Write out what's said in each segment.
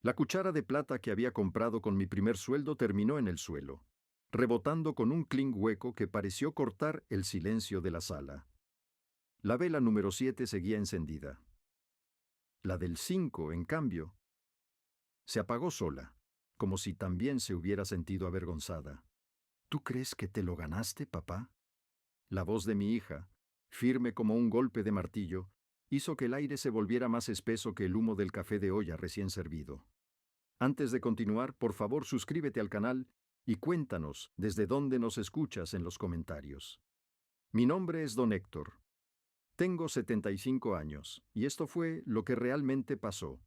La cuchara de plata que había comprado con mi primer sueldo terminó en el suelo, rebotando con un clink hueco que pareció cortar el silencio de la sala. La vela número 7 seguía encendida. La del 5, en cambio, se apagó sola, como si también se hubiera sentido avergonzada. ¿Tú crees que te lo ganaste, papá? La voz de mi hija, firme como un golpe de martillo, hizo que el aire se volviera más espeso que el humo del café de olla recién servido. Antes de continuar, por favor, suscríbete al canal y cuéntanos desde dónde nos escuchas en los comentarios. Mi nombre es Don Héctor. Tengo 75 años, y esto fue lo que realmente pasó.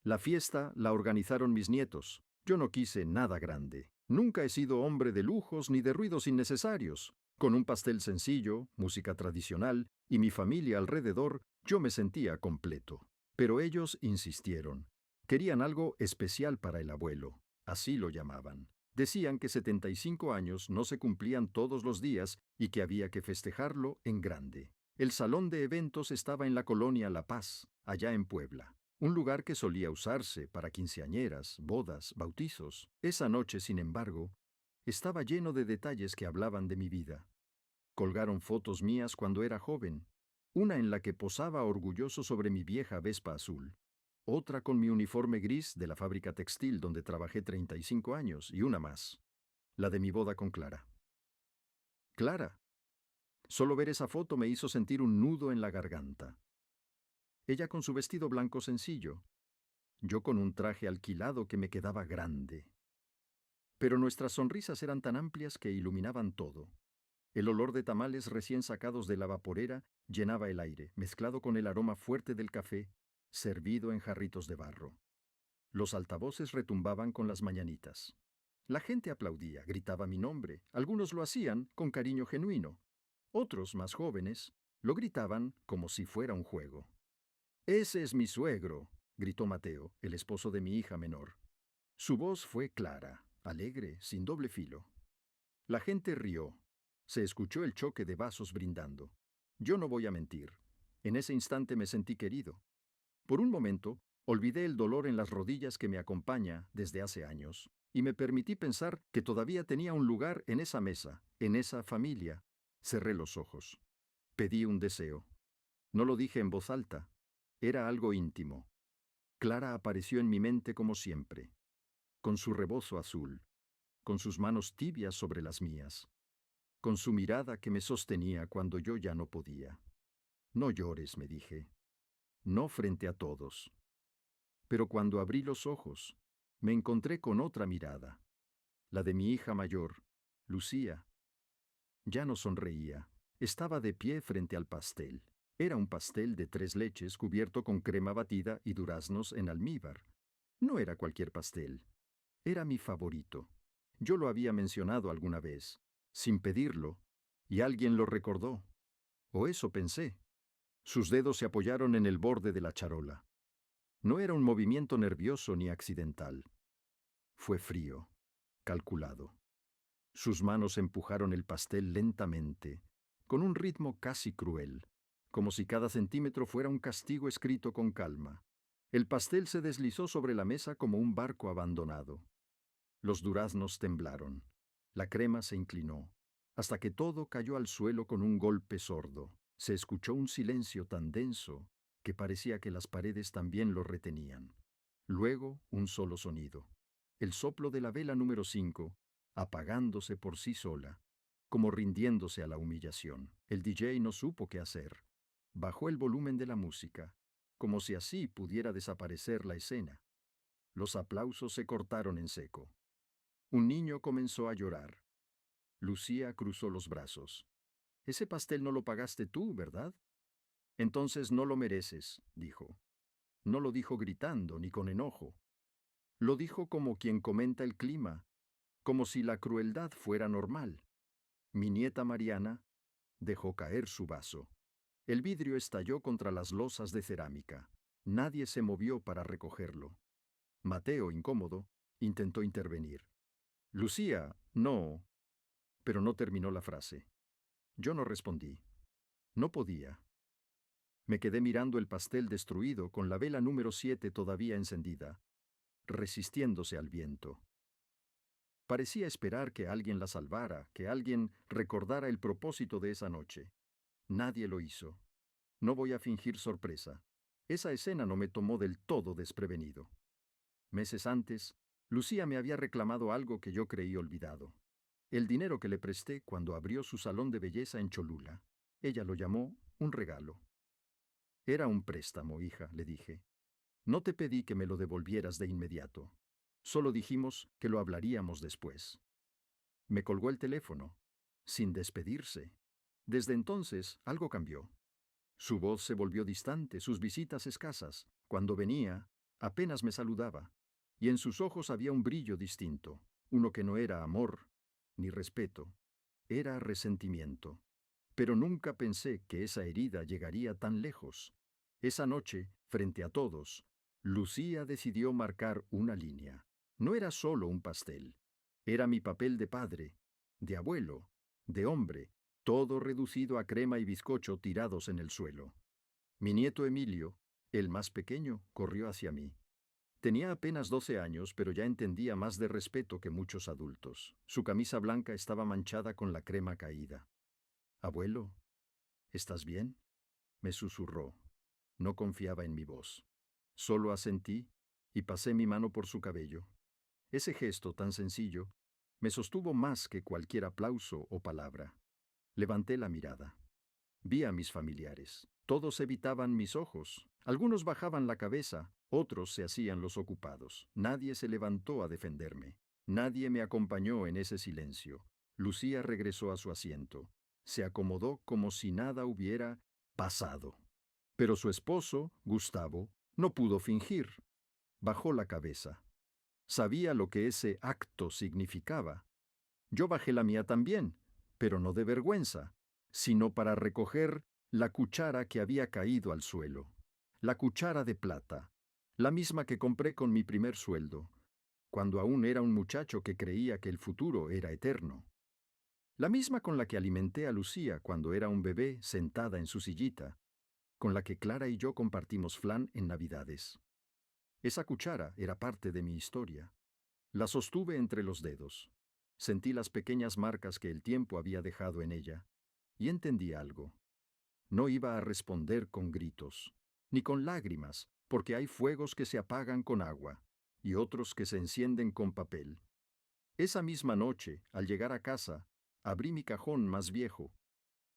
La fiesta la organizaron mis nietos. Yo no quise nada grande. Nunca he sido hombre de lujos ni de ruidos innecesarios. Con un pastel sencillo, música tradicional y mi familia alrededor, yo me sentía completo. Pero ellos insistieron. Querían algo especial para el abuelo. Así lo llamaban. Decían que 75 años no se cumplían todos los días y que había que festejarlo en grande. El salón de eventos estaba en la colonia La Paz, allá en Puebla. Un lugar que solía usarse para quinceañeras, bodas, bautizos. Esa noche, sin embargo, estaba lleno de detalles que hablaban de mi vida. Colgaron fotos mías cuando era joven, una en la que posaba orgulloso sobre mi vieja Vespa azul, otra con mi uniforme gris de la fábrica textil donde trabajé 35 años y una más, la de mi boda con Clara. Clara. Solo ver esa foto me hizo sentir un nudo en la garganta. Ella con su vestido blanco sencillo, yo con un traje alquilado que me quedaba grande. Pero nuestras sonrisas eran tan amplias que iluminaban todo. El olor de tamales recién sacados de la vaporera llenaba el aire, mezclado con el aroma fuerte del café, servido en jarritos de barro. Los altavoces retumbaban con las mañanitas. La gente aplaudía, gritaba mi nombre. Algunos lo hacían con cariño genuino. Otros, más jóvenes, lo gritaban como si fuera un juego. «Ese es mi suegro», gritó Mateo, el esposo de mi hija menor. Su voz fue clara, alegre, sin doble filo. La gente rió. Se escuchó el choque de vasos brindando. Yo no voy a mentir. En ese instante me sentí querido. Por un momento, olvidé el dolor en las rodillas que me acompaña desde hace años, y me permití pensar que todavía tenía un lugar en esa mesa, en esa familia. Cerré los ojos. Pedí un deseo. No lo dije en voz alta. Era algo íntimo. Clara apareció en mi mente como siempre, con su rebozo azul, con sus manos tibias sobre las mías, con su mirada que me sostenía cuando yo ya no podía. No llores, me dije, no frente a todos. Pero cuando abrí los ojos, me encontré con otra mirada, la de mi hija mayor, Lucía. Ya no sonreía, estaba de pie frente al pastel. Era un pastel de 3 leches cubierto con crema batida y duraznos en almíbar. No era cualquier pastel. Era mi favorito. Yo lo había mencionado alguna vez, sin pedirlo, y alguien lo recordó. O eso pensé. Sus dedos se apoyaron en el borde de la charola. No era un movimiento nervioso ni accidental. Fue frío, calculado. Sus manos empujaron el pastel lentamente, con un ritmo casi cruel, como si cada centímetro fuera un castigo escrito con calma. El pastel se deslizó sobre la mesa como un barco abandonado. Los duraznos temblaron. La crema se inclinó, hasta que todo cayó al suelo con un golpe sordo. Se escuchó un silencio tan denso que parecía que las paredes también lo retenían. Luego, un solo sonido. El soplo de la vela número 5, apagándose por sí sola, como rindiéndose a la humillación. El DJ no supo qué hacer. Bajó el volumen de la música, como si así pudiera desaparecer la escena. Los aplausos se cortaron en seco. Un niño comenzó a llorar. Lucía cruzó los brazos. «Ese pastel no lo pagaste tú, ¿verdad?» «Entonces no lo mereces», dijo. No lo dijo gritando ni con enojo. Lo dijo como quien comenta el clima, como si la crueldad fuera normal. Mi nieta Mariana dejó caer su vaso. El vidrio estalló contra las losas de cerámica. Nadie se movió para recogerlo. Mateo, incómodo, intentó intervenir. «Lucía, no». Pero no terminó la frase. Yo no respondí. No podía. Me quedé mirando el pastel destruido con la vela número 7 todavía encendida. resistiéndose al viento. Parecía esperar que alguien la salvara, que alguien recordara el propósito de esa noche. Nadie lo hizo. No voy a fingir sorpresa. Esa escena no me tomó del todo desprevenido. Meses antes, Lucía me había reclamado algo que yo creí olvidado. El dinero que le presté cuando abrió su salón de belleza en Cholula. Ella lo llamó un regalo. Era un préstamo, hija, le dije. No te pedí que me lo devolvieras de inmediato. Solo dijimos que lo hablaríamos después. Me colgó el teléfono, sin despedirse. Desde entonces, algo cambió. Su voz se volvió distante, sus visitas escasas. Cuando venía, apenas me saludaba. Y en sus ojos había un brillo distinto, uno que no era amor ni respeto, era resentimiento. Pero nunca pensé que esa herida llegaría tan lejos. Esa noche, frente a todos, Lucía decidió marcar una línea. No era solo un pastel. Era mi papel de padre, de abuelo, de hombre, todo reducido a crema y bizcocho tirados en el suelo. Mi nieto Emilio, el más pequeño, corrió hacia mí. Tenía apenas 12 años, pero ya entendía más de respeto que muchos adultos. Su camisa blanca estaba manchada con la crema caída. «Abuelo, ¿estás bien?», me susurró. No confiaba en mi voz. Solo asentí y pasé mi mano por su cabello. Ese gesto tan sencillo me sostuvo más que cualquier aplauso o palabra. Levanté la mirada. Vi a mis familiares. Todos evitaban mis ojos. Algunos bajaban la cabeza, otros se hacían los ocupados. Nadie se levantó a defenderme. Nadie me acompañó en ese silencio. Lucía regresó a su asiento. Se acomodó como si nada hubiera pasado. Pero su esposo, Gustavo, no pudo fingir. Bajó la cabeza. Sabía lo que ese acto significaba. Yo bajé la mía también, pero no de vergüenza, sino para recoger la cuchara que había caído al suelo. La cuchara de plata, la misma que compré con mi primer sueldo, cuando aún era un muchacho que creía que el futuro era eterno. La misma con la que alimenté a Lucía cuando era un bebé sentada en su sillita, con la que Clara y yo compartimos flan en Navidades. Esa cuchara era parte de mi historia. La sostuve entre los dedos. Sentí las pequeñas marcas que el tiempo había dejado en ella, y entendí algo. No iba a responder con gritos, ni con lágrimas, porque hay fuegos que se apagan con agua, y otros que se encienden con papel. Esa misma noche, al llegar a casa, abrí mi cajón más viejo,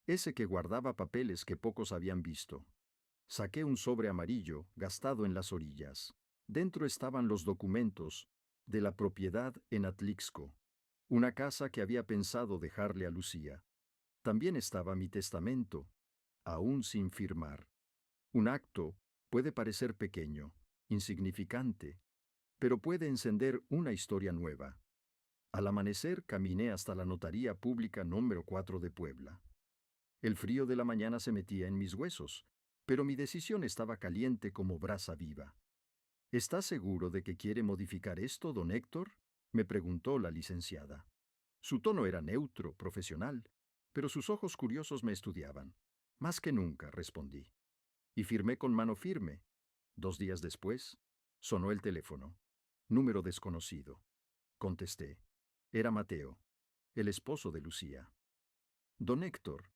ese que guardaba papeles que pocos habían visto. Saqué un sobre amarillo, gastado en las orillas. Dentro estaban los documentos de la propiedad en Atlixco, una casa que había pensado dejarle a Lucía. También estaba mi testamento, aún sin firmar. Un acto puede parecer pequeño, insignificante, pero puede encender una historia nueva. Al amanecer caminé hasta la Notaría Pública número 4 de Puebla. El frío de la mañana se metía en mis huesos, pero mi decisión estaba caliente como brasa viva. ¿Está seguro de que quiere modificar esto, don Héctor?, me preguntó la licenciada. Su tono era neutro, profesional, pero sus ojos curiosos me estudiaban. Más que nunca, respondí. Y firmé con mano firme. 2 días después, sonó el teléfono. Número desconocido. Contesté. Era Mateo, el esposo de Lucía. Don Héctor.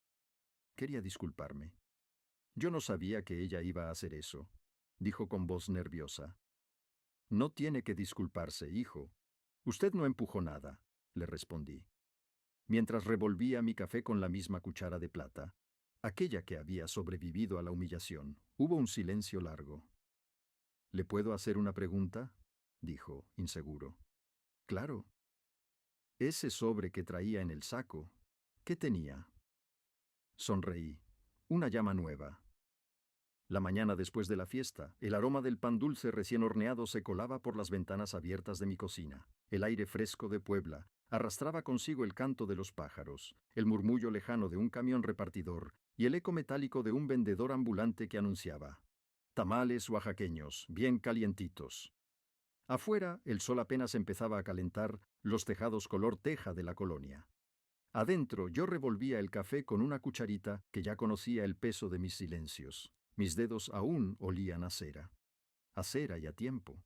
Quería disculparme. Yo no sabía que ella iba a hacer eso, dijo con voz nerviosa. No tiene que disculparse, hijo. Usted no empujó nada, le respondí. Mientras revolvía mi café con la misma cuchara de plata, aquella que había sobrevivido a la humillación, hubo un silencio largo. ¿Le puedo hacer una pregunta?, dijo, inseguro. Claro. Ese sobre que traía en el saco, ¿qué tenía? Sonreí. Una llama nueva. La mañana después de la fiesta, el aroma del pan dulce recién horneado se colaba por las ventanas abiertas de mi cocina. El aire fresco de Puebla arrastraba consigo el canto de los pájaros, el murmullo lejano de un camión repartidor y el eco metálico de un vendedor ambulante que anunciaba: tamales oaxaqueños, bien calientitos. Afuera, el sol apenas empezaba a calentar los tejados color teja de la colonia. Adentro, yo revolvía el café con una cucharita que ya conocía el peso de mis silencios. Mis dedos aún olían a cera y a tiempo.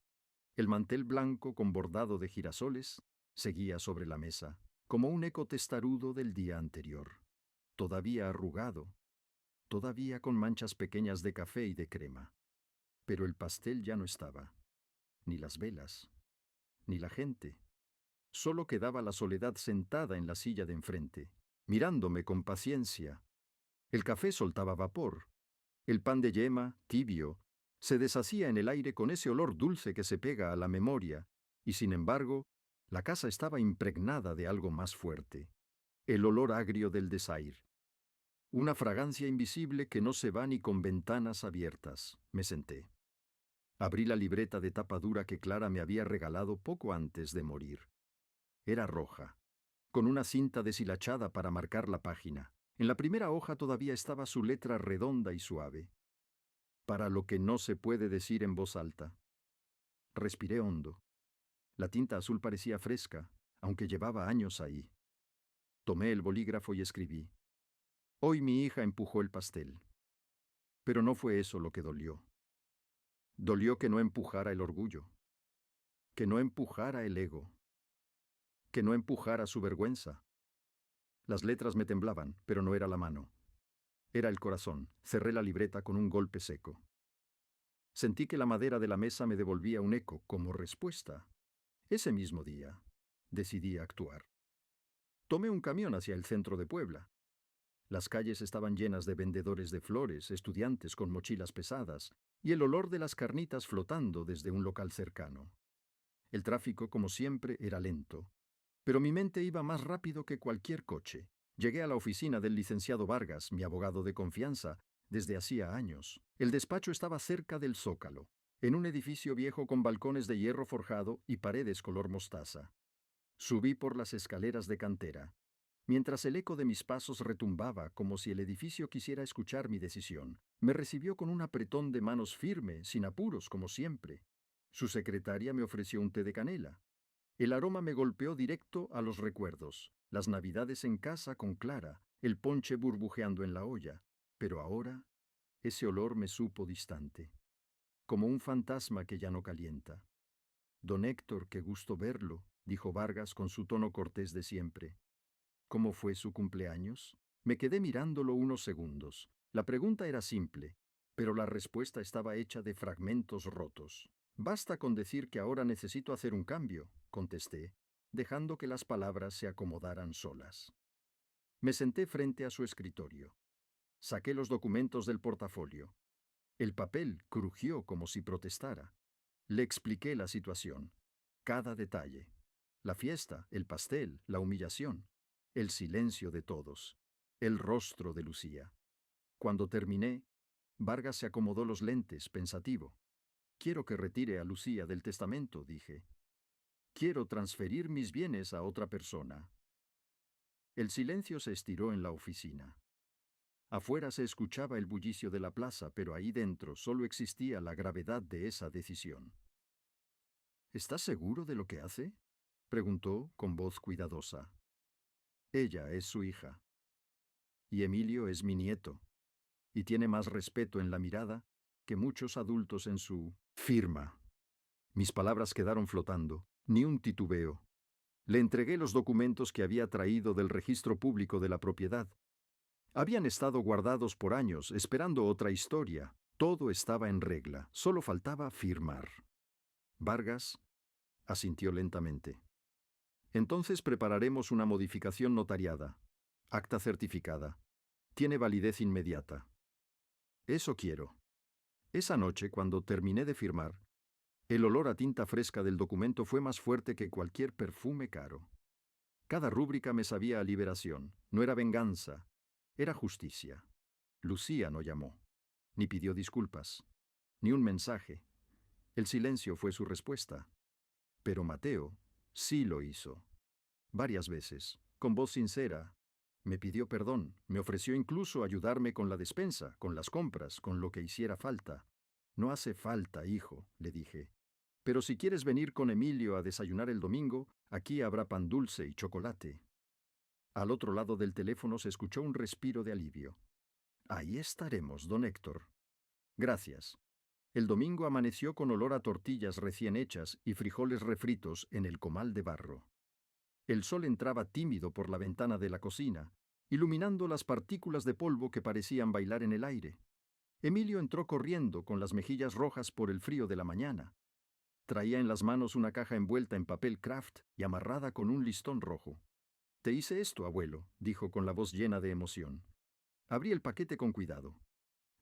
El mantel blanco con bordado de girasoles seguía sobre la mesa, como un eco testarudo del día anterior, todavía arrugado, todavía con manchas pequeñas de café y de crema. Pero el pastel ya no estaba, ni las velas, ni la gente. Solo quedaba la soledad sentada en la silla de enfrente, mirándome con paciencia. El café soltaba vapor. El pan de yema, tibio, se deshacía en el aire con ese olor dulce que se pega a la memoria, y sin embargo, la casa estaba impregnada de algo más fuerte, el olor agrio del desaire. Una fragancia invisible que no se va ni con ventanas abiertas. Me senté. Abrí la libreta de tapa dura que Clara me había regalado poco antes de morir. Era roja, con una cinta deshilachada para marcar la página. En la primera hoja todavía estaba su letra redonda y suave. Para lo que no se puede decir en voz alta. Respiré hondo. La tinta azul parecía fresca, aunque llevaba años ahí. Tomé el bolígrafo y escribí. Hoy mi hija empujó el pastel. Pero no fue eso lo que dolió. Dolió que no empujara el orgullo, que no empujara el ego, que no empujara su vergüenza. Las letras me temblaban, pero no era la mano. Era el corazón. Cerré la libreta con un golpe seco. Sentí que la madera de la mesa me devolvía un eco como respuesta. Ese mismo día, decidí actuar. Tomé un camión hacia el centro de Puebla. Las calles estaban llenas de vendedores de flores, estudiantes con mochilas pesadas, y el olor de las carnitas flotando desde un local cercano. El tráfico, como siempre, era lento, pero mi mente iba más rápido que cualquier coche. Llegué a la oficina del licenciado Vargas, mi abogado de confianza, desde hacía años. El despacho estaba cerca del Zócalo, en un edificio viejo con balcones de hierro forjado y paredes color mostaza. Subí por las escaleras de cantera, mientras el eco de mis pasos retumbaba como si el edificio quisiera escuchar mi decisión. Me recibió con un apretón de manos firme, sin apuros, como siempre. Su secretaria me ofreció un té de canela. El aroma me golpeó directo a los recuerdos, las navidades en casa con Clara, el ponche burbujeando en la olla. Pero ahora, ese olor me supo distante, como un fantasma que ya no calienta. Don Héctor, qué gusto verlo, dijo Vargas con su tono cortés de siempre. ¿Cómo fue su cumpleaños? Me quedé mirándolo unos segundos. La pregunta era simple, pero la respuesta estaba hecha de fragmentos rotos. Basta con decir que ahora necesito hacer un cambio, contesté, dejando que las palabras se acomodaran solas. Me senté frente a su escritorio. Saqué los documentos del portafolio. El papel crujió como si protestara. Le expliqué la situación, cada detalle. La fiesta, el pastel, la humillación, el silencio de todos, el rostro de Lucía. Cuando terminé, Vargas se acomodó los lentes, pensativo. Quiero que retire a Lucía del testamento, dije. Quiero transferir mis bienes a otra persona. El silencio se estiró en la oficina. Afuera se escuchaba el bullicio de la plaza, pero ahí dentro solo existía la gravedad de esa decisión. ¿Estás seguro de lo que hace?, preguntó con voz cuidadosa. Ella es su hija. Y Emilio es mi nieto. Y tiene más respeto en la mirada que muchos adultos en su firma. Mis palabras quedaron flotando, ni un titubeo. Le entregué los documentos que había traído del registro público de la propiedad. Habían estado guardados por años, esperando otra historia. Todo estaba en regla, solo faltaba firmar. Vargas asintió lentamente. Entonces prepararemos una modificación notariada. Acta certificada. Tiene validez inmediata. Eso quiero. Esa noche, cuando terminé de firmar, el olor a tinta fresca del documento fue más fuerte que cualquier perfume caro. Cada rúbrica me sabía a liberación. No era venganza, era justicia. Lucía no llamó, ni pidió disculpas, ni un mensaje. El silencio fue su respuesta. Pero Mateo sí lo hizo. Varias veces, con voz sincera, me pidió perdón, me ofreció incluso ayudarme con la despensa, con las compras, con lo que hiciera falta. No hace falta, hijo, le dije. Pero si quieres venir con Emilio a desayunar el domingo, aquí habrá pan dulce y chocolate. Al otro lado del teléfono se escuchó un respiro de alivio. Ahí estaremos, don Héctor. Gracias. El domingo amaneció con olor a tortillas recién hechas y frijoles refritos en el comal de barro. El sol entraba tímido por la ventana de la cocina, iluminando las partículas de polvo que parecían bailar en el aire. Emilio entró corriendo con las mejillas rojas por el frío de la mañana. Traía en las manos una caja envuelta en papel craft y amarrada con un listón rojo. «Te hice esto, abuelo», dijo con la voz llena de emoción. Abrí el paquete con cuidado.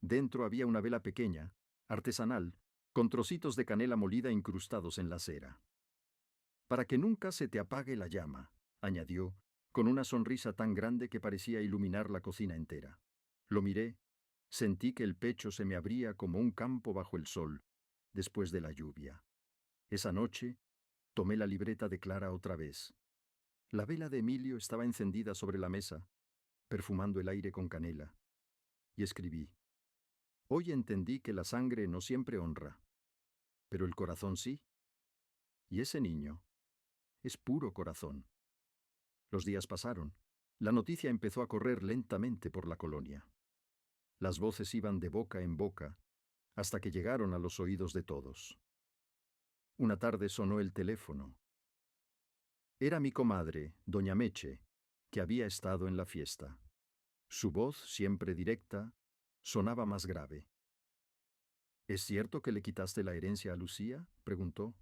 Dentro había una vela pequeña, artesanal, con trocitos de canela molida incrustados en la cera. «Para que nunca se te apague la llama», añadió, con una sonrisa tan grande que parecía iluminar la cocina entera. Lo miré, sentí que el pecho se me abría como un campo bajo el sol, después de la lluvia. Esa noche, tomé la libreta de Clara otra vez. La vela de Emilio estaba encendida sobre la mesa, perfumando el aire con canela, y escribí: «Hoy entendí que la sangre no siempre honra, pero el corazón sí. Y ese niño es puro corazón». Los días pasaron. La noticia empezó a correr lentamente por la colonia. Las voces iban de boca en boca, hasta que llegaron a los oídos de todos. Una tarde sonó el teléfono. Era mi comadre, doña Meche, que había estado en la fiesta. Su voz, siempre directa, sonaba más grave. «¿Es cierto que le quitaste la herencia a Lucía?», preguntó.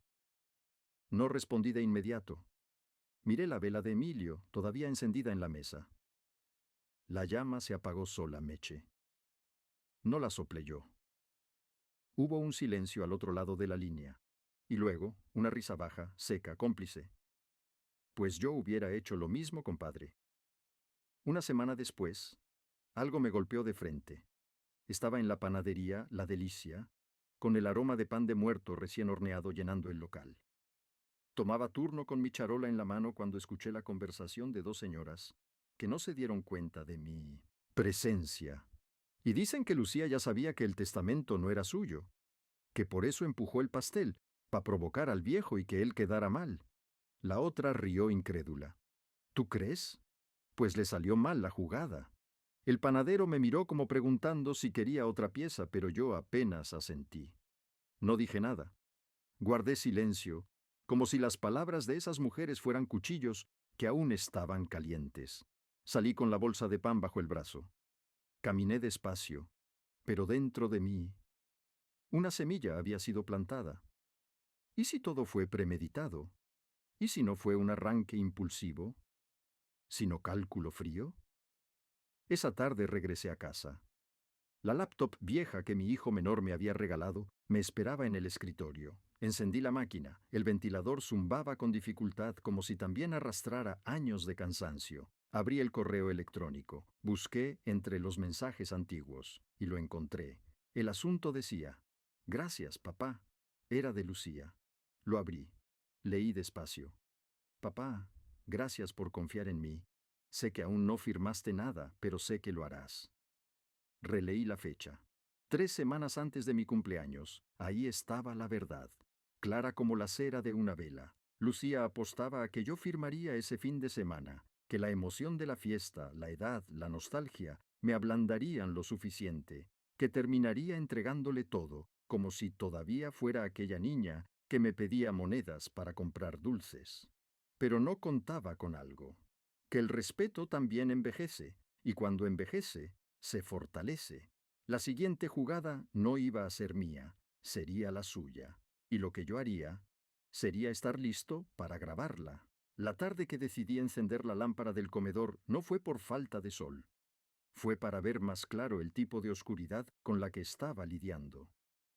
No respondí de inmediato. Miré la vela de Emilio, todavía encendida en la mesa. La llama se apagó sola, Meche. No la soplé yo. Hubo un silencio al otro lado de la línea, y luego una risa baja, seca, cómplice. «Pues yo hubiera hecho lo mismo, compadre». Una semana después, algo me golpeó de frente. Estaba en la panadería La Delicia, con el aroma de pan de muerto recién horneado llenando el local. Tomaba turno con mi charola en la mano cuando escuché la conversación de dos señoras que no se dieron cuenta de mi presencia. Y dicen que Lucía ya sabía que el testamento no era suyo, que por eso empujó el pastel, para provocar al viejo y que él quedara mal. La otra rió incrédula. «¿Tú crees? Pues le salió mal la jugada». El panadero me miró como preguntando si quería otra pieza, pero yo apenas asentí. No dije nada. Guardé silencio, como si las palabras de esas mujeres fueran cuchillos que aún estaban calientes. Salí con la bolsa de pan bajo el brazo. Caminé despacio, pero dentro de mí una semilla había sido plantada. ¿Y si todo fue premeditado? ¿Y si no fue un arranque impulsivo? ¿Sino cálculo frío? Esa tarde regresé a casa. La laptop vieja que mi hijo menor me había regalado me esperaba en el escritorio. Encendí la máquina. El ventilador zumbaba con dificultad como si también arrastrara años de cansancio. Abrí el correo electrónico. Busqué entre los mensajes antiguos y lo encontré. El asunto decía: «Gracias, papá». Era de Lucía. Lo abrí. Leí despacio: «Papá, gracias por confiar en mí. Sé que aún no firmaste nada, pero sé que lo harás». Releí la fecha. 3 semanas antes de mi cumpleaños. Ahí estaba la verdad, clara como la cera de una vela. Lucía apostaba a que yo firmaría ese fin de semana, que la emoción de la fiesta, la edad, la nostalgia, me ablandarían lo suficiente, que terminaría entregándole todo, como si todavía fuera aquella niña que me pedía monedas para comprar dulces. Pero no contaba con algo, que el respeto también envejece, y cuando envejece, se fortalece. La siguiente jugada no iba a ser mía, sería la suya, y lo que yo haría sería estar listo para grabarla. La tarde que decidí encender la lámpara del comedor no fue por falta de sol, fue para ver más claro el tipo de oscuridad con la que estaba lidiando.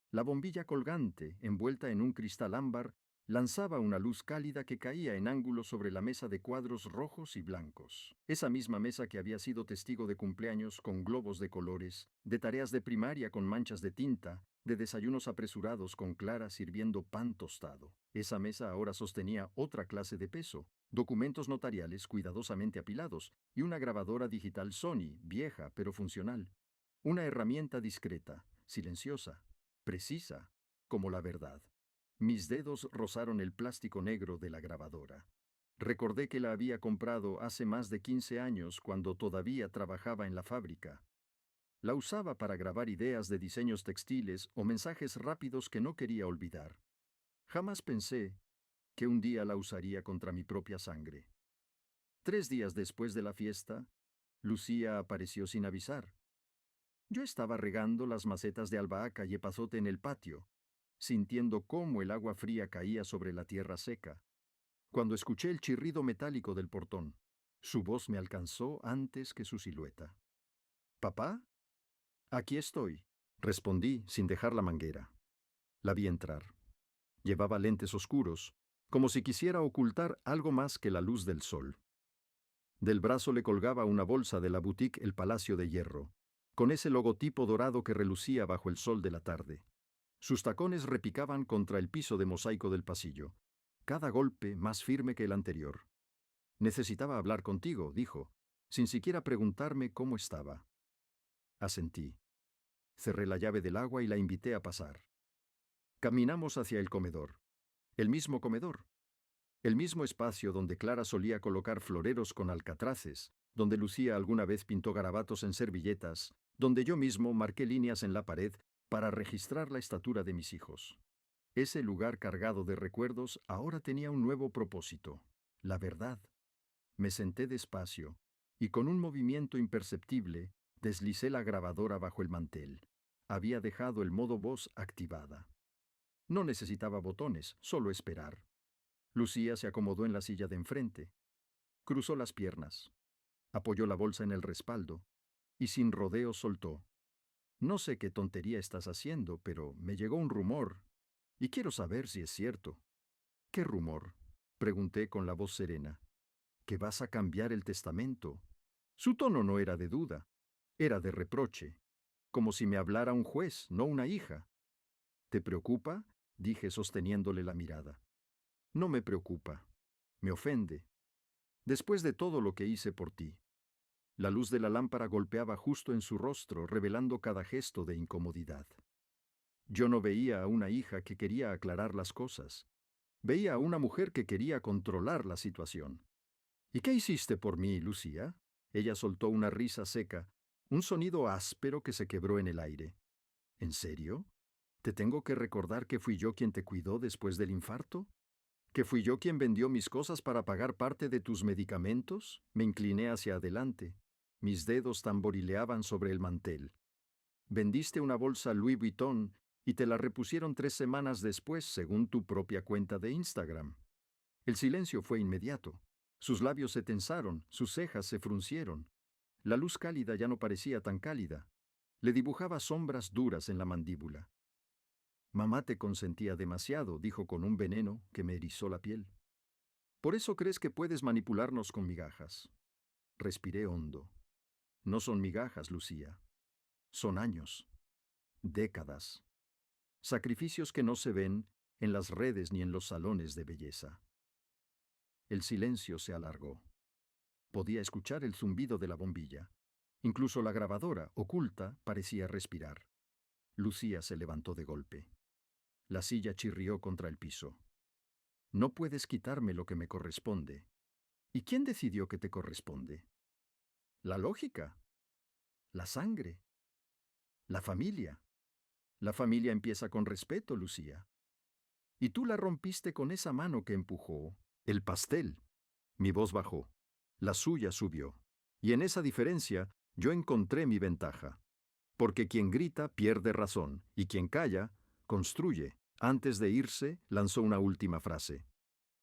La bombilla colgante, envuelta en un cristal ámbar, lanzaba una luz cálida que caía en ángulo sobre la mesa de cuadros rojos y blancos. Esa misma mesa que había sido testigo de cumpleaños con globos de colores, de tareas de primaria con manchas de tinta, de desayunos apresurados con Clara sirviendo pan tostado. Esa mesa ahora sostenía otra clase de peso, documentos notariales cuidadosamente apilados y una grabadora digital Sony, vieja pero funcional. Una herramienta discreta, silenciosa, precisa, como la verdad. Mis dedos rozaron el plástico negro de la grabadora. Recordé que la había comprado hace más de 15 años cuando todavía trabajaba en la fábrica. La usaba para grabar ideas de diseños textiles o mensajes rápidos que no quería olvidar. Jamás pensé que un día la usaría contra mi propia sangre. 3 días después de la fiesta, Lucía apareció sin avisar. Yo estaba regando las macetas de albahaca y epazote en el patio, sintiendo cómo el agua fría caía sobre la tierra seca, cuando escuché el chirrido metálico del portón. Su voz me alcanzó antes que su silueta. «¿Papá? Aquí estoy», respondí sin dejar la manguera. La vi entrar. Llevaba lentes oscuros, como si quisiera ocultar algo más que la luz del sol. Del brazo le colgaba una bolsa de la boutique El Palacio de Hierro, con ese logotipo dorado que relucía bajo el sol de la tarde. Sus tacones repicaban contra el piso de mosaico del pasillo, cada golpe más firme que el anterior. «Necesitaba hablar contigo», dijo, sin siquiera preguntarme cómo estaba. Asentí. Cerré la llave del agua y la invité a pasar. Caminamos hacia el comedor. El mismo comedor. El mismo espacio donde Clara solía colocar floreros con alcatraces, donde Lucía alguna vez pintó garabatos en servilletas, donde yo mismo marqué líneas en la pared para registrar la estatura de mis hijos. Ese lugar cargado de recuerdos ahora tenía un nuevo propósito: la verdad. Me senté despacio y con un movimiento imperceptible deslicé la grabadora bajo el mantel. Había dejado el modo voz activada. No necesitaba botones, solo esperar. Lucía se acomodó en la silla de enfrente. Cruzó las piernas. Apoyó la bolsa en el respaldo y sin rodeos soltó: «No sé qué tontería estás haciendo, pero me llegó un rumor y quiero saber si es cierto». «¿Qué rumor?», pregunté con la voz serena. «Que vas a cambiar el testamento». Su tono no era de duda, era de reproche, como si me hablara un juez, no una hija. «¿Te preocupa?», dije sosteniéndole la mirada. «No me preocupa. Me ofende. Después de todo lo que hice por ti». La luz de la lámpara golpeaba justo en su rostro, revelando cada gesto de incomodidad. Yo no veía a una hija que quería aclarar las cosas. Veía a una mujer que quería controlar la situación. «¿Y qué hiciste por mí, Lucía?». Ella soltó una risa seca, un sonido áspero que se quebró en el aire. «¿En serio? ¿Te tengo que recordar que fui yo quien te cuidó después del infarto? ¿Que fui yo quien vendió mis cosas para pagar parte de tus medicamentos?». Me incliné hacia adelante. Mis dedos tamborileaban sobre el mantel. «Vendiste una bolsa Louis Vuitton y te la repusieron 3 semanas después, según tu propia cuenta de Instagram». El silencio fue inmediato. Sus labios se tensaron, sus cejas se fruncieron. La luz cálida ya no parecía tan cálida. Le dibujaba sombras duras en la mandíbula. «Mamá te consentía demasiado», dijo con un veneno que me erizó la piel. «Por eso crees que puedes manipularnos con migajas». Respiré hondo. «No son migajas, Lucía. Son años, décadas, sacrificios que no se ven en las redes ni en los salones de belleza». El silencio se alargó. Podía escuchar el zumbido de la bombilla. Incluso la grabadora, oculta, parecía respirar. Lucía se levantó de golpe. La silla chirrió contra el piso. «No puedes quitarme lo que me corresponde». «¿Y quién decidió que te corresponde?». «La lógica. La sangre. La familia. La familia empieza con respeto, Lucía. Y tú la rompiste con esa mano que empujó el pastel». Mi voz bajó. La suya subió. Y en esa diferencia yo encontré mi ventaja. Porque quien grita pierde razón, y quien calla, construye. Antes de irse, lanzó una última frase: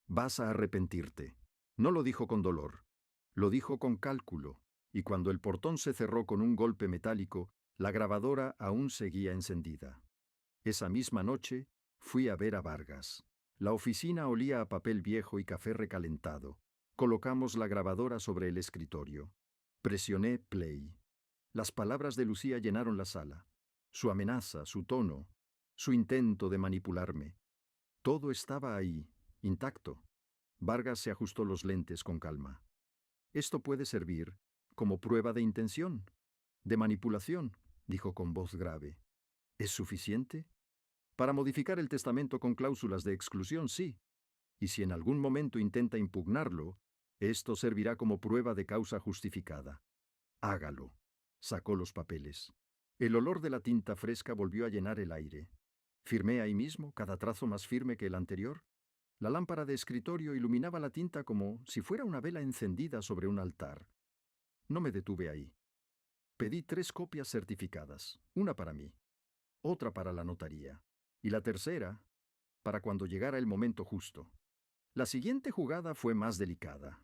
«Vas a arrepentirte». No lo dijo con dolor. Lo dijo con cálculo, y cuando el portón se cerró con un golpe metálico, la grabadora aún seguía encendida. Esa misma noche fui a ver a Vargas. La oficina olía a papel viejo y café recalentado. Colocamos la grabadora sobre el escritorio. Presioné play. Las palabras de Lucía llenaron la sala. Su amenaza, su tono, su intento de manipularme. Todo estaba ahí, intacto. Vargas se ajustó los lentes con calma. «Esto puede servir como prueba de intención, de manipulación», dijo con voz grave. «¿Es suficiente? Para modificar el testamento con cláusulas de exclusión, sí. Y si en algún momento intenta impugnarlo, esto servirá como prueba de causa justificada. Hágalo». Sacó los papeles. El olor de la tinta fresca volvió a llenar el aire. Firmé ahí mismo, cada trazo más firme que el anterior. La lámpara de escritorio iluminaba la tinta como si fuera una vela encendida sobre un altar. No me detuve ahí. Pedí 3 copias certificadas, una para mí, otra para la notaría, y la tercera para cuando llegara el momento justo. La siguiente jugada fue más delicada.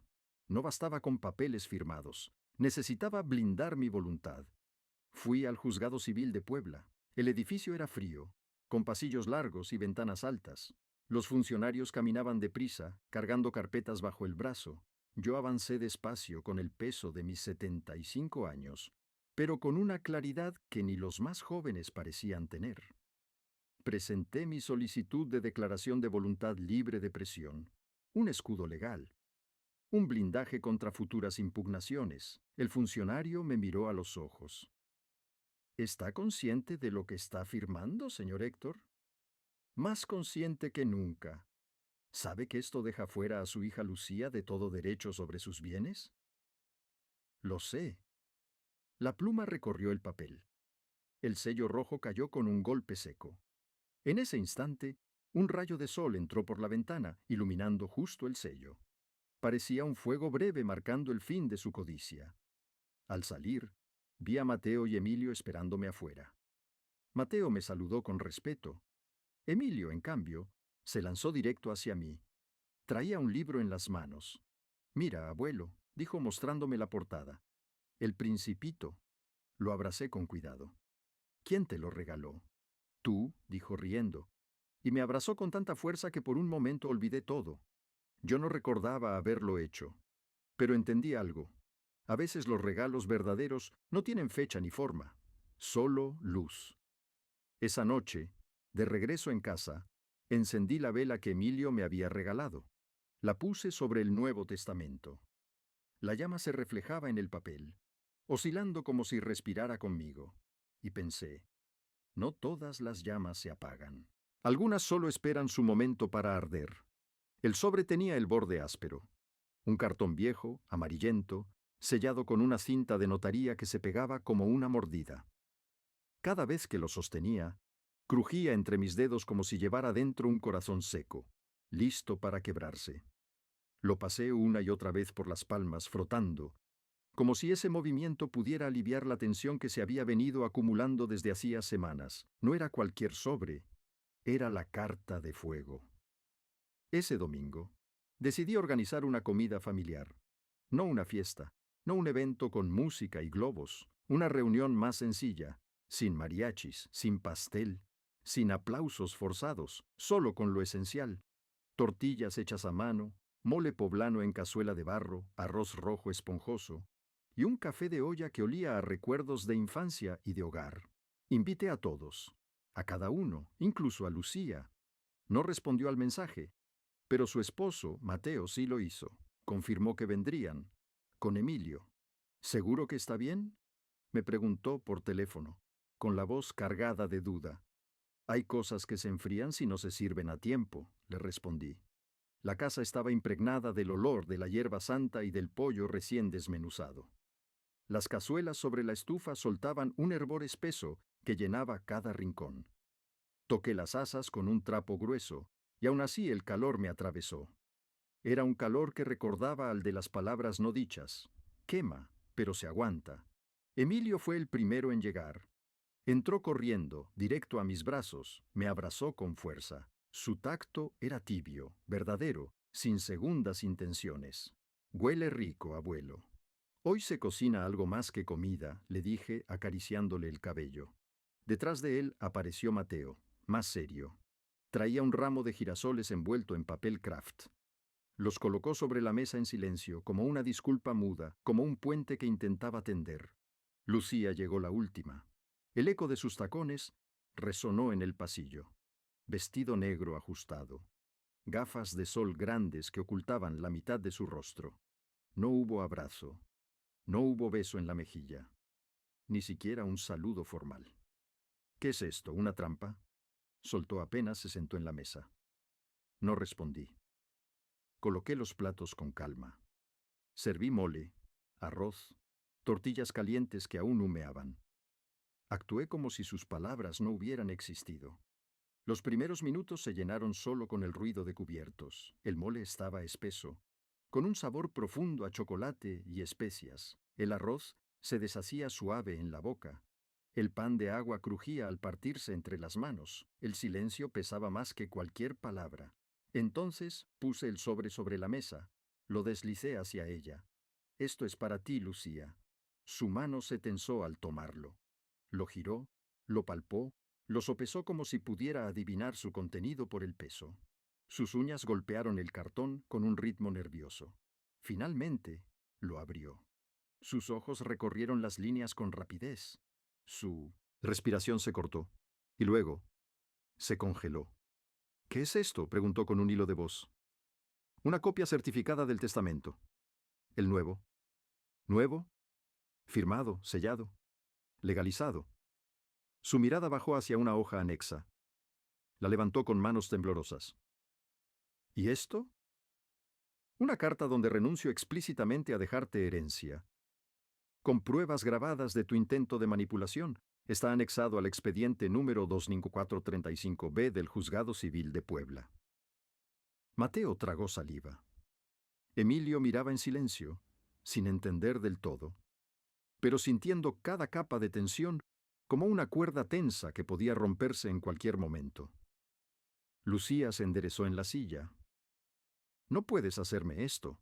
No bastaba con papeles firmados. Necesitaba blindar mi voluntad. Fui al Juzgado Civil de Puebla. El edificio era frío, con pasillos largos y ventanas altas. Los funcionarios caminaban deprisa, cargando carpetas bajo el brazo. Yo avancé despacio con el peso de mis 75 años, pero con una claridad que ni los más jóvenes parecían tener. Presenté mi solicitud de declaración de voluntad libre de presión, un escudo legal, un blindaje contra futuras impugnaciones. El funcionario me miró a los ojos. ¿Está consciente de lo que está firmando, señor Héctor? Más consciente que nunca. ¿Sabe que esto deja fuera a su hija Lucía de todo derecho sobre sus bienes? Lo sé. La pluma recorrió el papel. El sello rojo cayó con un golpe seco. En ese instante, un rayo de sol entró por la ventana, iluminando justo el sello. Parecía un fuego breve marcando el fin de su codicia. Al salir, vi a Mateo y Emilio esperándome afuera. Mateo me saludó con respeto. Emilio, en cambio, se lanzó directo hacia mí. Traía un libro en las manos. «Mira, abuelo», dijo mostrándome la portada. «El Principito». Lo abracé con cuidado. «¿Quién te lo regaló?» «Tú», dijo riendo, y me abrazó con tanta fuerza que por un momento olvidé todo. Yo no recordaba haberlo hecho, pero entendí algo. A veces los regalos verdaderos no tienen fecha ni forma, solo luz. Esa noche, de regreso en casa, encendí la vela que Emilio me había regalado. La puse sobre el Nuevo Testamento. La llama se reflejaba en el papel, oscilando como si respirara conmigo, y pensé, no todas las llamas se apagan. Algunas solo esperan su momento para arder. El sobre tenía el borde áspero, un cartón viejo, amarillento, sellado con una cinta de notaría que se pegaba como una mordida. Cada vez que lo sostenía, crujía entre mis dedos como si llevara dentro un corazón seco, listo para quebrarse. Lo pasé una y otra vez por las palmas, frotando, como si ese movimiento pudiera aliviar la tensión que se había venido acumulando desde hacía semanas. No era cualquier sobre, era la carta de fuego. Ese domingo, decidí organizar una comida familiar. No una fiesta, no un evento con música y globos, una reunión más sencilla, sin mariachis, sin pastel, sin aplausos forzados, solo con lo esencial. Tortillas hechas a mano, mole poblano en cazuela de barro, arroz rojo esponjoso, y un café de olla que olía a recuerdos de infancia y de hogar. Invité a todos, a cada uno, incluso a Lucía. No respondió al mensaje, pero su esposo, Mateo, sí lo hizo. Confirmó que vendrían, con Emilio. ¿Seguro que está bien?, me preguntó por teléfono, con la voz cargada de duda. Hay cosas que se enfrían si no se sirven a tiempo, le respondí. La casa estaba impregnada del olor de la hierba santa y del pollo recién desmenuzado. Las cazuelas sobre la estufa soltaban un hervor espeso que llenaba cada rincón. Toqué las asas con un trapo grueso, y aún así el calor me atravesó. Era un calor que recordaba al de las palabras no dichas. Quema, pero se aguanta. Emilio fue el primero en llegar. Entró corriendo, directo a mis brazos, me abrazó con fuerza. Su tacto era tibio, verdadero, sin segundas intenciones. «Huele rico, abuelo». «Hoy se cocina algo más que comida», le dije, acariciándole el cabello. Detrás de él apareció Mateo, más serio. Traía un ramo de girasoles envuelto en papel craft. Los colocó sobre la mesa en silencio, como una disculpa muda, como un puente que intentaba tender. Lucía llegó la última. El eco de sus tacones resonó en el pasillo. Vestido negro ajustado. Gafas de sol grandes que ocultaban la mitad de su rostro. No hubo abrazo. No hubo beso en la mejilla. Ni siquiera un saludo formal. «¿Qué es esto, una trampa?», soltó apenas se sentó en la mesa. No respondí. Coloqué los platos con calma. Serví mole, arroz, tortillas calientes que aún humeaban. Actué como si sus palabras no hubieran existido. Los primeros minutos se llenaron solo con el ruido de cubiertos. El mole estaba espeso, con un sabor profundo a chocolate y especias. El arroz se deshacía suave en la boca. El pan de agua crujía al partirse entre las manos. El silencio pesaba más que cualquier palabra. Entonces puse el sobre la mesa. Lo deslicé hacia ella. Esto es para ti, Lucía. Su mano se tensó al tomarlo. Lo giró, lo palpó, lo sopesó como si pudiera adivinar su contenido por el peso. Sus uñas golpearon el cartón con un ritmo nervioso. Finalmente, lo abrió. Sus ojos recorrieron las líneas con rapidez. Su respiración se cortó. Y luego, se congeló. ¿Qué es esto?, preguntó con un hilo de voz. Una copia certificada del testamento. El nuevo. Nuevo, firmado, sellado, legalizado. Su mirada bajó hacia una hoja anexa. La levantó con manos temblorosas. ¿Y esto? Una carta donde renuncio explícitamente a dejarte herencia. Con pruebas grabadas de tu intento de manipulación. Está anexado al expediente número 25435B del Juzgado Civil de Puebla. Mateo tragó saliva. Emilio miraba en silencio, sin entender del todo, pero sintiendo cada capa de tensión como una cuerda tensa que podía romperse en cualquier momento. Lucía se enderezó en la silla. No puedes hacerme esto.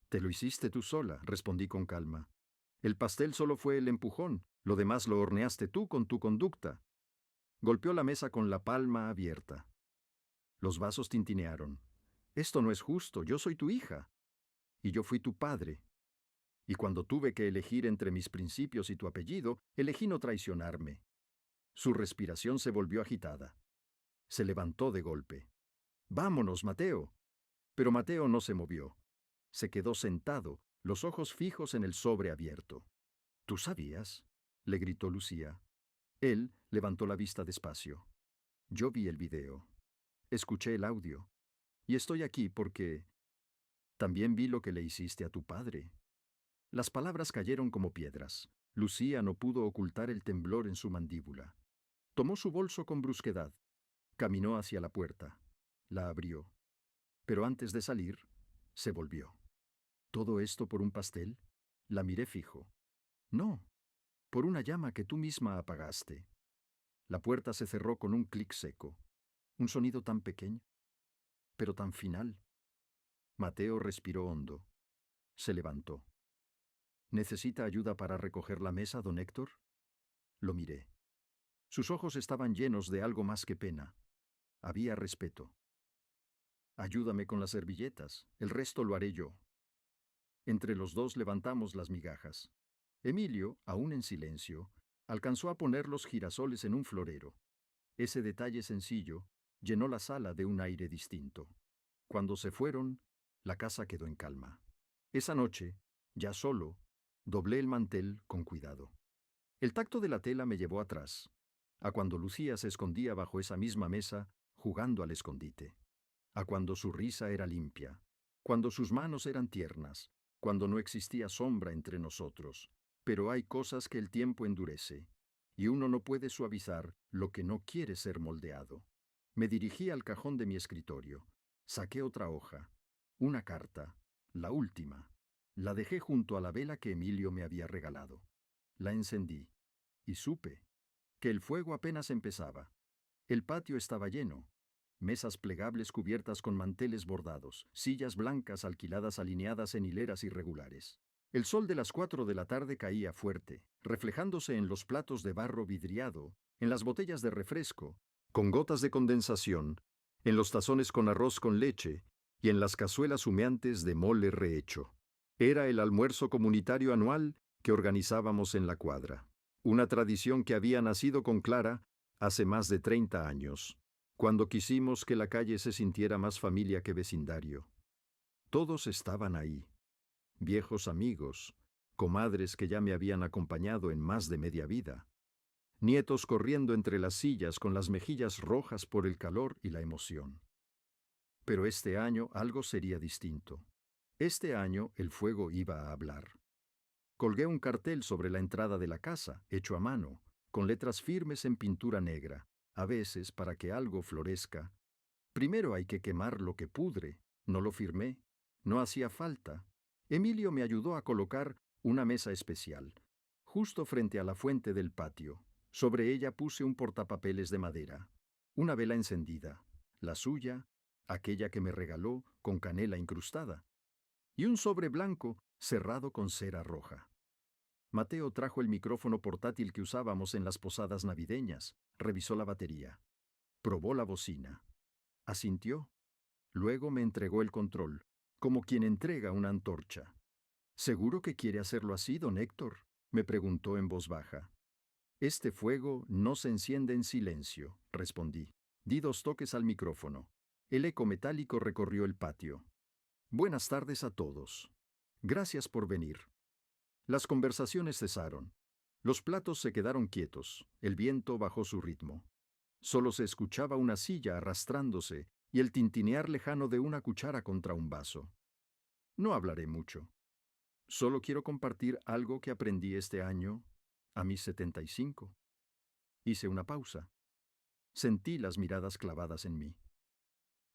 Te lo hiciste tú sola, respondí con calma. El pastel solo fue el empujón, lo demás lo horneaste tú con tu conducta. Golpeó la mesa con la palma abierta. Los vasos tintinearon. Esto no es justo, yo soy tu hija. Y yo fui tu padre. Y cuando tuve que elegir entre mis principios y tu apellido, elegí no traicionarme. Su respiración se volvió agitada. Se levantó de golpe. Vámonos, Mateo. Pero Mateo no se movió. Se quedó sentado, los ojos fijos en el sobre abierto. ¿Tú sabías?, le gritó Lucía. Él levantó la vista despacio. Yo vi el video. Escuché el audio. Y estoy aquí porque también vi lo que le hiciste a tu padre. Las palabras cayeron como piedras. Lucía no pudo ocultar el temblor en su mandíbula. Tomó su bolso con brusquedad. Caminó hacia la puerta. La abrió. Pero antes de salir, se volvió. ¿Todo esto por un pastel? La miré fijo. No, por una llama que tú misma apagaste. La puerta se cerró con un clic seco. Un sonido tan pequeño, pero tan final. Mateo respiró hondo. Se levantó. ¿Necesita ayuda para recoger la mesa, don Héctor? Lo miré. Sus ojos estaban llenos de algo más que pena. Había respeto. Ayúdame con las servilletas, el resto lo haré yo. Entre los dos levantamos las migajas. Emilio, aún en silencio, alcanzó a poner los girasoles en un florero. Ese detalle sencillo llenó la sala de un aire distinto. Cuando se fueron, la casa quedó en calma. Esa noche, ya solo, doblé el mantel con cuidado. El tacto de la tela me llevó atrás, a cuando Lucía se escondía bajo esa misma mesa, jugando al escondite. A cuando su risa era limpia, cuando sus manos eran tiernas, cuando no existía sombra entre nosotros. Pero hay cosas que el tiempo endurece, y uno no puede suavizar lo que no quiere ser moldeado. Me dirigí al cajón de mi escritorio. Saqué otra hoja, una carta, la última. La dejé junto a la vela que Emilio me había regalado. La encendí, y supe que el fuego apenas empezaba. El patio estaba lleno. Mesas plegables cubiertas con manteles bordados, sillas blancas alquiladas alineadas en hileras irregulares. El sol de las 4 de la tarde caía fuerte, reflejándose en los platos de barro vidriado, en las botellas de refresco, con gotas de condensación, en los tazones con arroz con leche y en las cazuelas humeantes de mole rehecho. Era el almuerzo comunitario anual que organizábamos en la cuadra, una tradición que había nacido con Clara hace más de 30 años, cuando quisimos que la calle se sintiera más familia que vecindario. Todos estaban ahí. Viejos amigos, comadres que ya me habían acompañado en más de media vida, nietos corriendo entre las sillas con las mejillas rojas por el calor y la emoción. Pero este año algo sería distinto. Este año el fuego iba a hablar. Colgué un cartel sobre la entrada de la casa, hecho a mano, con letras firmes en pintura negra. A veces, para que algo florezca, primero hay que quemar lo que pudre. No lo firmé. No hacía falta. Emilio me ayudó a colocar una mesa especial, justo frente a la fuente del patio. Sobre ella puse un portapapeles de madera, una vela encendida, la suya, aquella que me regaló con canela incrustada, y un sobre blanco cerrado con cera roja. Mateo trajo el micrófono portátil que usábamos en las posadas navideñas, revisó la batería, probó la bocina, asintió. Luego me entregó el control, como quien entrega una antorcha. ¿Seguro que quiere hacerlo así, don Héctor?, me preguntó en voz baja. Este fuego no se enciende en silencio, respondí. Di 2 toques al micrófono. El eco metálico recorrió el patio. Buenas tardes a todos. Gracias por venir. Las conversaciones cesaron. Los platos se quedaron quietos. El viento bajó su ritmo. Solo se escuchaba una silla arrastrándose y el tintinear lejano de una cuchara contra un vaso. No hablaré mucho. Solo quiero compartir algo que aprendí este año, a mis 75. Hice una pausa. Sentí las miradas clavadas en mí.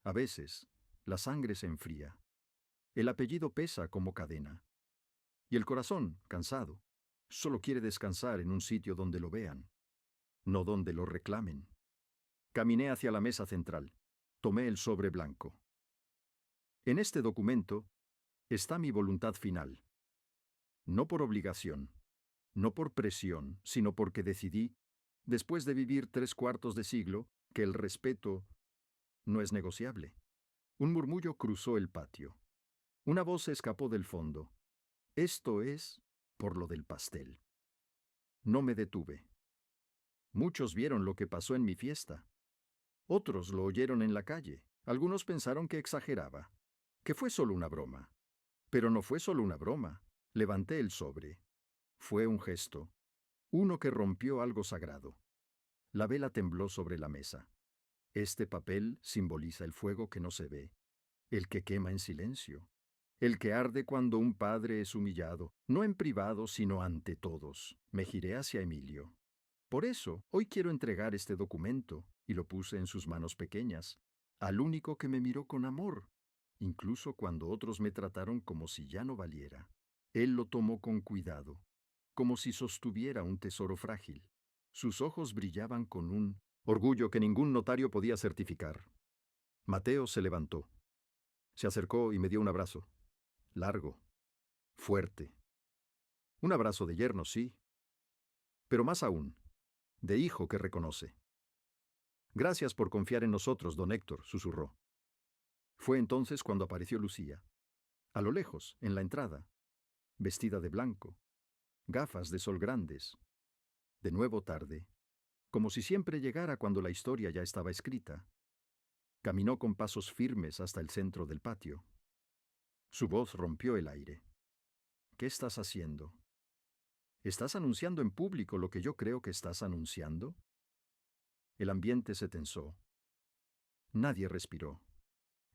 A veces, la sangre se enfría. El apellido pesa como cadena. Y el corazón, cansado, solo quiere descansar en un sitio donde lo vean, no donde lo reclamen. Caminé hacia la mesa central. Tomé el sobre blanco. En este documento está mi voluntad final. No por obligación, no por presión, sino porque decidí, después de vivir 3/4 de siglo, que el respeto no es negociable. Un murmullo cruzó el patio. Una voz se escapó del fondo. Esto es por lo del pastel. No me detuve. Muchos vieron lo que pasó en mi fiesta. Otros lo oyeron en la calle. Algunos pensaron que exageraba, que fue solo una broma. Pero no fue solo una broma. Levanté el sobre. Fue un gesto, uno que rompió algo sagrado. La vela tembló sobre la mesa. Este papel simboliza el fuego que no se ve, el que quema en silencio, el que arde cuando un padre es humillado, no en privado, sino ante todos. Me giré hacia Emilio. Por eso, hoy quiero entregar este documento, y lo puse en sus manos pequeñas, al único que me miró con amor, incluso cuando otros me trataron como si ya no valiera. Él lo tomó con cuidado, como si sostuviera un tesoro frágil. Sus ojos brillaban con un orgullo que ningún notario podía certificar. Mateo se levantó. Se acercó y me dio un abrazo. Largo, fuerte. Un abrazo de yerno, sí, pero más aún, de hijo que reconoce. Gracias por confiar en nosotros, don Héctor, susurró. Fue entonces cuando apareció Lucía. A lo lejos, en la entrada, vestida de blanco, gafas de sol grandes. De nuevo tarde, como si siempre llegara cuando la historia ya estaba escrita. Caminó con pasos firmes hasta el centro del patio. Su voz rompió el aire. ¿Qué estás haciendo? ¿Estás anunciando en público lo que yo creo que estás anunciando? El ambiente se tensó. Nadie respiró.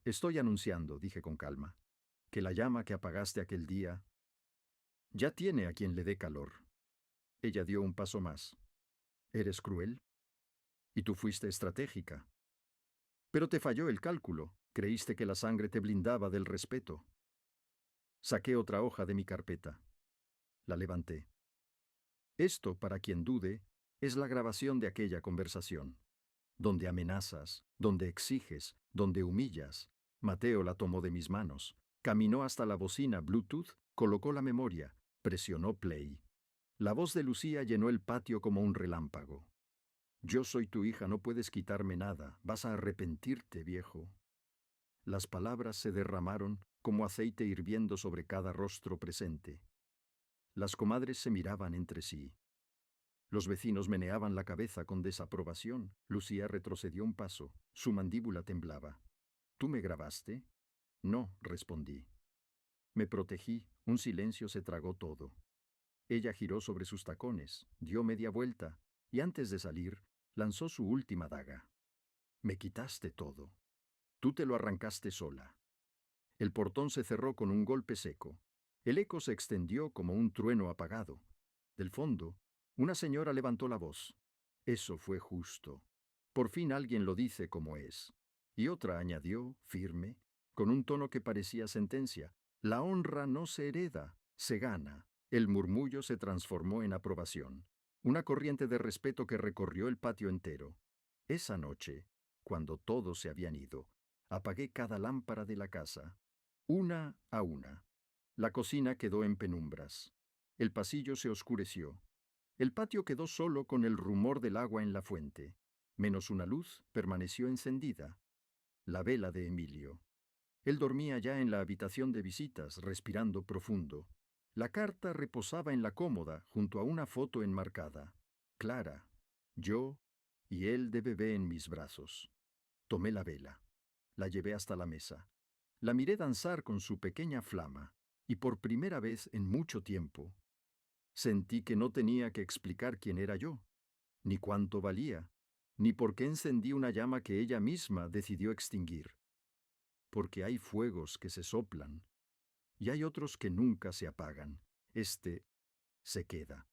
Estoy anunciando, dije con calma, que la llama que apagaste aquel día ya tiene a quien le dé calor. Ella dio un paso más. ¿Eres cruel? Y tú fuiste estratégica. Pero te falló el cálculo. Creíste que la sangre te blindaba del respeto. Saqué otra hoja de mi carpeta. La levanté. Esto, para quien dude, es la grabación de aquella conversación, donde amenazas, donde exiges, donde humillas. Mateo la tomó de mis manos, caminó hasta la bocina Bluetooth, colocó la memoria, presionó play. La voz de Lucía llenó el patio como un relámpago. Yo soy tu hija, no puedes quitarme nada, vas a arrepentirte, viejo. Las palabras se derramaron como aceite hirviendo sobre cada rostro presente. Las comadres se miraban entre sí. Los vecinos meneaban la cabeza con desaprobación. Lucía retrocedió un paso. Su mandíbula temblaba. ¿Tú me grabaste? No, respondí. Me protegí. Un silencio se tragó todo. Ella giró sobre sus tacones, dio media vuelta, y antes de salir, lanzó su última daga. Me quitaste todo. Tú te lo arrancaste sola. El portón se cerró con un golpe seco. El eco se extendió como un trueno apagado. Del fondo, Una señora levantó la voz. Eso fue justo. Por fin alguien lo dice como es. Y otra añadió, firme, con un tono que parecía sentencia. La honra no se hereda, se gana. El murmullo se transformó en aprobación. Una corriente de respeto que recorrió el patio entero. Esa noche, cuando todos se habían ido, apagué cada lámpara de la casa, una a una. La cocina quedó en penumbras. El pasillo se oscureció. El patio quedó solo con el rumor del agua en la fuente. Menos una luz permaneció encendida. La vela de Emilio. Él dormía ya en la habitación de visitas, respirando profundo. La carta reposaba en la cómoda, junto a una foto enmarcada. Clara, yo y él de bebé en mis brazos. Tomé la vela. La llevé hasta la mesa. La miré danzar con su pequeña flama, y por primera vez en mucho tiempo, sentí que no tenía que explicar quién era yo, ni cuánto valía, ni por qué encendí una llama que ella misma decidió extinguir. Porque hay fuegos que se soplan, y hay otros que nunca se apagan. Este se queda.